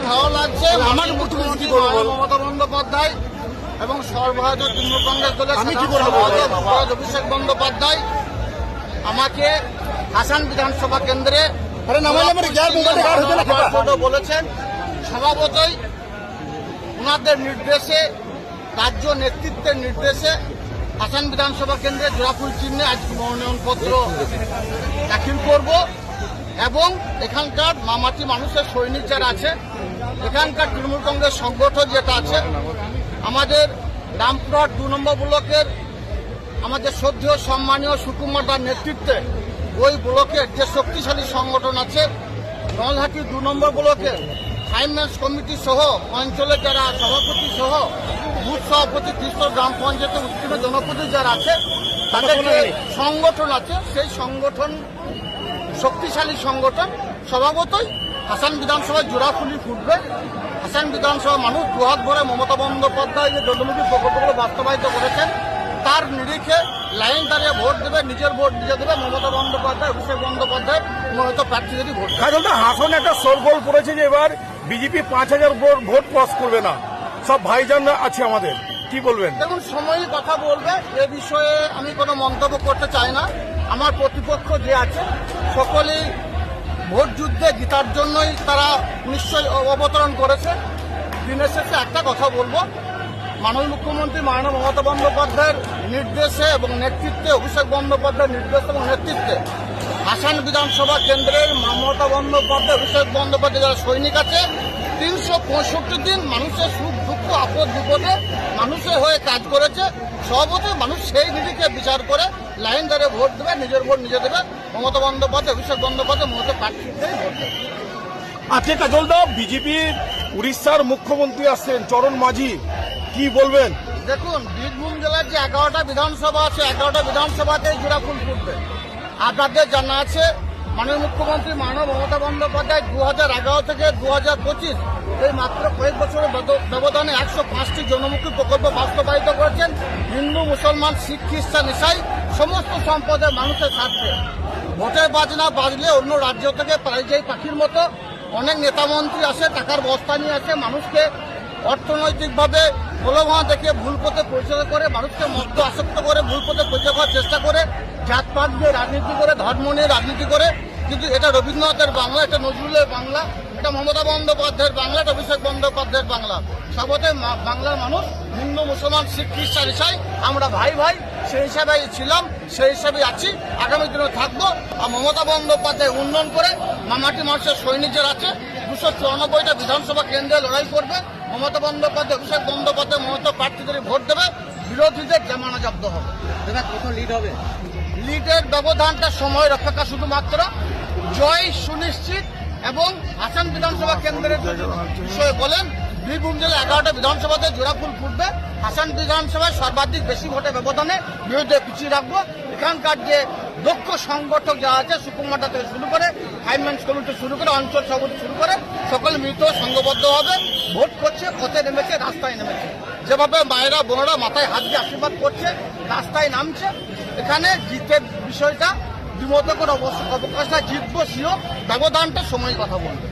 ভালো লাগছে আমার মুখ্যমন্ত্রী মমতা বন্দ্যোপাধ্যায় এবং সর্বভারতীয় তৃণমূল কংগ্রেস দলের সাধারণ অভিষেক বন্দ্যোপাধ্যায় আমাকে হাসান বিধানসভা কেন্দ্রে বলেছেন। স্বভাবতই ওনাদের নির্দেশে, রাজ্য নেতৃত্বের নির্দেশে হাসান বিধানসভা কেন্দ্রে জোড়াফুল চিহ্নে আজকে মনোনয়নপত্র দাখিল করব এবং এখানকার মামাটি মানুষের সৈনিক যারা আছে, এখানকার তৃণমূল কংগ্রেস সংগঠন যেটা আছে, আমাদের রামপুরহাট 2 নম্বর ব্লকের আমাদের শ্রদ্ধেয় সম্মানীয় সুকুমার দার নেতৃত্বে ওই ব্লকের যে শক্তিশালী সংগঠন আছে, নলহাটি 2 নম্বর ব্লকের ফাইন্যান্স কমিটি সহ অঞ্চলের যারা সভাপতি সহ বুথ সভাপতি কৃষ্ণ গ্রাম পঞ্চায়েতের উত্তীর্ণ জনপ্রতিনিধি যারা আছে, তাদের যে সংগঠন আছে সেই সংগঠন শক্তিশালী সংগঠন। স্বভাবতই হাসান বিধানসভায় জোড়াফুলি ফুটবে। হাসান বিধানসভা মানুষ দুহাত ভরে মমতা বন্দ্যোপাধ্যায় যে জনমুখী প্রকল্পগুলো বাস্তবায়িত করেছেন তার নিরিখে লাইন দাঁড়িয়ে ভোট দেবে, নিজের ভোট নিজে দেবে। মমতা বন্দ্যোপাধ্যায়, অভিষেক বন্দ্যোপাধ্যায় মনোনীত প্রার্থী যদি ভোট। হাসন একটা সরগোল পড়েছে যে এবার বিজেপি 5000 ভোট ক্রস করবে না, সব ভাইজানরা আছে আমাদের, কি বলবেন? দেখুন, সময়ই কথা বলবে। এ বিষয়ে আমি কোনো মন্তব্য করতে চাই না। আমার প্রতিপক্ষ যে আছে সকলেই ভোট যুদ্ধে জিতার জন্যই তারা নিশ্চয়ই অবতরণ করেছে। দিনের শেষে একটা কথা বলবো, মাননীয় মুখ্যমন্ত্রী মাননীয় মমতা বন্দ্যোপাধ্যায়ের নির্দেশে এবং নেতৃত্বে, অভিষেক বন্দ্যোপাধ্যায়ের নির্দেশ এবং নেতৃত্বে হাসান বিধানসভা কেন্দ্রের মমতা বন্দ্যোপাধ্যায়, অভিষেক বন্দ্যোপাধ্যায় যারা সৈনিক আছে, 365 দিন মানুষের সুখ দুঃখ আপদ বিপদে মানুষের হয়ে কাজ করেছে। সভাপতি মানুষ সেই নিরিখে বিচার করে লাইন ধরে ভোট দেবে, নিজের ভোট নিজে দেবে। মমতা বন্দ্যোপাধ্যায়, অভিষেক বন্দ্যোপাধ্যায় মমতা প্রার্থীতেই ভোট দেবে। আজকে কাজলদা বিজেপির উড়িষ্যার মুখ্যমন্ত্রী আসছেন চরণ মাঝি, কি বলবেন? দেখুন, বীরভূম জেলার যে 11টা বিধানসভা আছে, 11টা বিধানসভাতেই জোড়াফুল ফুটবে। আপনাদের জানা আছে মাননীয় মুখ্যমন্ত্রী মাননীয় মমতা বন্দ্যোপাধ্যায় 2011 থেকে 2025 এই মাত্র কয়েক বছরের ব্যবধানে 105টি জনমুখী প্রকল্প বাস্তবায়িত করেছেন। হিন্দু, মুসলমান, শিখ, খ্রিস্টান, ইসাই সমস্ত সম্প্রদায়ের মানুষের স্বার্থে। ভোটের বাজনা বাজলে অন্য রাজ্য থেকে পরিযায়ী পাখির মতো অনেক নেতামন্ত্রী আসে, টাকার বস্তা নিয়ে আসে, মানুষকে অর্থনৈতিকভাবে প্রলোভন দেখে ভুল পথে পরিচয় করে, মানুষকে মদ্য আসক্ত করে ভুল পথে পরিচয় করার চেষ্টা করে, জাতপাত নিয়ে রাজনীতি করে, ধর্ম নিয়ে রাজনীতি করে। কিন্তু এটা রবীন্দ্রনাথের বাংলা, এটা নজরুলের বাংলা, এটা মমতা বন্দ্যোপাধ্যায়ের বাংলা, এটা অভিষেক বন্দ্যোপাধ্যায়ের বাংলা। সবতে বাংলার মানুষ হিন্দু, মুসলমান, শিখ, খ্রিস্টান, ইসাই আমরা ভাই ভাই, সেই হিসাবেই ছিলাম, সেই হিসাবেই আছি, আগামী দিনে থাকবো। আর মমতা বন্দ্যোপাধ্যায় উন্নয়ন করে মামাটি মানুষের সৈনিক যারা আছে 294টা বিধানসভা কেন্দ্রে লড়াই করবে। মমতা বন্দ্যোপাধ্যায়, অভিষেক বন্দ্যোপাধ্যায় মমতা প্রার্থীদের ভোট দেবে, বিরোধীদের জামানা জব্দ হবে। কত লিড হবে? লিডের ব্যবধানটা সময়ের অপেক্ষা, শুধুমাত্র জয় সুনিশ্চিত। এবং হাসান বিধানসভা কেন্দ্রের বিষয়ে বলেন, বীরভূম জেলা 11টা বিধানসভাতে জোড়াফুল ফুটবে। হাসান বিধানসভায় সর্বাধিক বেশি ভোটের ব্যবধানে বিরুদ্ধে পিছিয়ে রাখবো। এখানকার যে দক্ষ সংগঠক যারা আছে, সুকুমারটা থেকে শুরু করে ফাইন্যান্স কমিটি শুরু করে অঞ্চল সভাপতি শুরু করে সকলে মিলিত সংঘবদ্ধভাবে ভোট করছে, পথে নেমেছে, রাস্তায় নেমেছে। যেভাবে মায়েরা বোনেরা মাথায় হাত দিয়ে আশীর্বাদ করছে, রাস্তায় নামছে। এখানে জিতের বিষয়টা দ্বিমত কোনো অবকাশ না, জিতবো শিও, ব্যবধানটা সময় কথা বলবে।